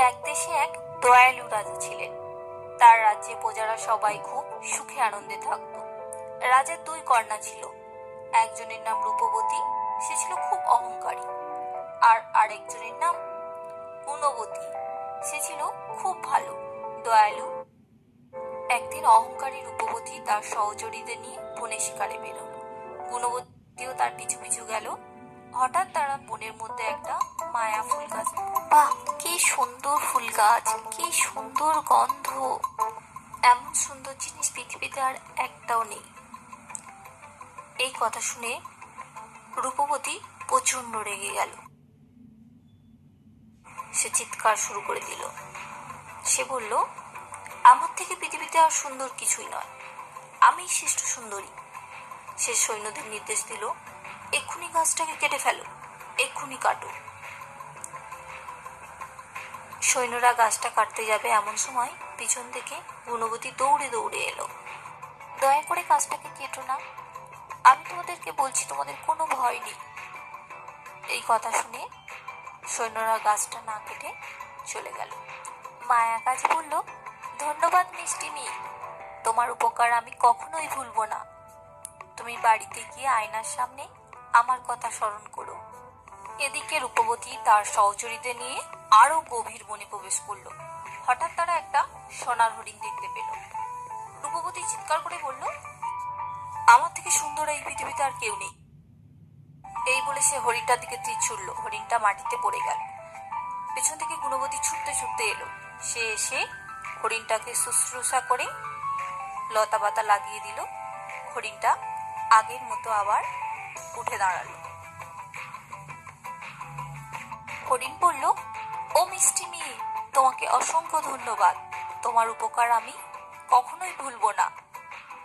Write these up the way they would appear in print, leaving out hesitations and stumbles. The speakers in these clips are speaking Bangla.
এক দেশে এক দয়ালু রাজা ছিলেন। তার রাজ্যে প্রজারা সবাই খুব সুখে আনন্দে থাকত। রাজার দুই কন্যা ছিল। একজনের নাম রূপবতী, সে ছিল খুব অহংকারী। আর আরেকজনের নাম গুণবতী, সে ছিল খুব ভালো, দয়ালু। একদিন অহংকারী রূপবতী তার সহচরীদের নিয়ে বনে শিকারে বেরোল। গুণবতীও তার পিছু পিছু গেল। হঠাৎ তারা বনের মধ্যে একটা মায়া ফুল গাছ, বাহ কি সুন্দর ফুল গাছ, কি সুন্দর গন্ধ, এমন সুন্দর জিনিস পৃথিবীতে আর একটাও নেই। এই কথা শুনে রূপবতী প্রচন্ড রেগে গেল। সে চিৎকার শুরু করে দিল। সে বলল, আমার থেকে পৃথিবীতে আর সুন্দর কিছুই নয়, আমি শ্রেষ্ঠ সুন্দরী। সে সৈন্যদের নির্দেশ দিল, এক্ষুনি গাছটাকে কেটে ফেলো, এক্ষুনি কাটো। সৈন্যরা গাছটা কাটতে যাবে এমন সময় পিছন থেকে গুণবতী দৌড়ে দৌড়ে এলো। দয়া করে গাছটাকে কেটো না, আমি তোমাদেরকে বলছি তোমাদের কোনো ভয় নেই। এই কথা শুনে সৈন্যরা গাছটা না কেটে চলে গেল। মায়া গাছ বলল, ধন্যবাদ মিষ্টি মেয়ে, তোমার উপকার আমি কখনোই ভুলবো না। তুমি বাড়িতে গিয়ে আয়নার সামনে আমার কথা স্মরণ করো। এদিকে রূপবতী তার সহচরীদের নিয়ে আরো গভীর বনে প্রবেশ করলো। হঠাৎ তারা একটা সোনার হরিণ দেখতে পেল। রূপবতী চিৎকার করে বলল, আমার থেকে সুন্দর এই পৃথিবীতে আর কেউ নেই। এই বলে সে হরিণটার দিকে তীর ছুড়ল। হরিণটা মাটিতে পড়ে গেল। পেছন থেকে গুণবতী ছুটতে ছুটতে এলো। সে এসে হরিণটাকে শুশ্রূষা করে লতা পাতা লাগিয়ে দিল। হরিণটা আগের মতো আবার উঠে দাঁড়ালো। হরিণ বলল, ও মিষ্টি মেয়ে, তোমাকে অসংখ্য ধন্যবাদ, তোমার উপকার আমি কখনোই ভুলবো না।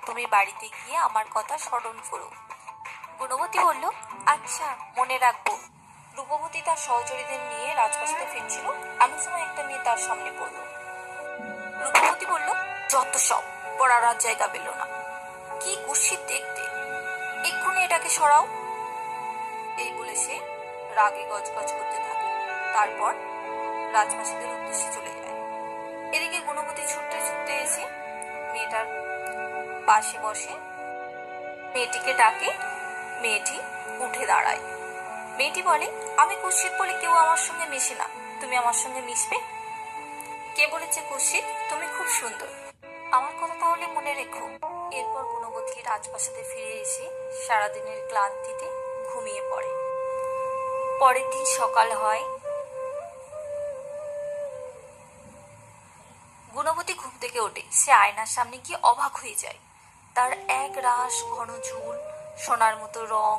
তুমি বাড়িতে গিয়ে আমার কথা স্মরণ করো। গুণবতী বলল, আচ্ছা মনে রাখবো। রূপবতী তার সহচরীদের নিয়ে রাজপ্রাসাদে ফিরছিল, এমন সময় একটা মেয়ে তার সামনে পড়ল। রূপবতী বলল, যত সব, পড়ার আর জায়গা পেল না, কি কুৎসিত দেখতে, এক্ষুনি এটাকে সরাও। এই বলে সে রাগে গজগজ করতে থাকে। তারপর রাজপ্রাসাদের উদ্দেশ্যে চলে যায়। এদিকে গুণবতী ছুটতে ছুটতে এসে মেয়েটার পাশে বসে মেয়েটিকে ডাকে। মেয়েটি উঠে দাঁড়ায়। মেয়েটি বলে, আমি কুৎসিত বলে কেউ আমার সঙ্গে মিশে না, তুমি আমার সঙ্গে মিশবে? কে বলেছে কুৎসিত? তুমি খুব সুন্দর, আমার কথা তাহলে মনে রেখো। এরপর গুণবতী রাজপ্রাসাদে ফিরে এসে সারাদিনের ক্লান্তিতে ঘুমিয়ে পড়ে। পরের দিন সকাল হয়। গুণবতী ঘুম থেকে ওঠে। সে আয়নার সামনে গিয়ে অবাক হয়ে যায়। তার এক রাশ ঘন চুল, সোনার মতো রং,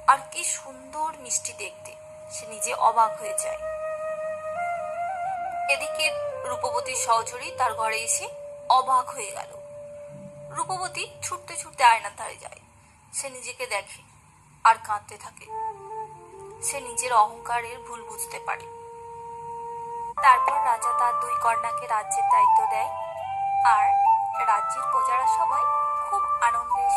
আর কি সুন্দর মিষ্টি দেখতে। সে নিজে অবাক হয়ে যায়। এদিকে রূপবতীর সহচরী তার ঘরে এসে অবাক হয়ে গেল। রূপবতী ছুটতে ছুটতে আয়নার ধারে যায়। সে নিজেকে দেখে আর কাঁদতে থাকে। সে নিজের অহংকারের ভুল বুঝতে পারে। তারপর রাজা তার দুই কন্যাকে রাজ্যের দায়িত্ব দেয়, আর রাজ্যের প্রজারা সবাই খুব আনন্দের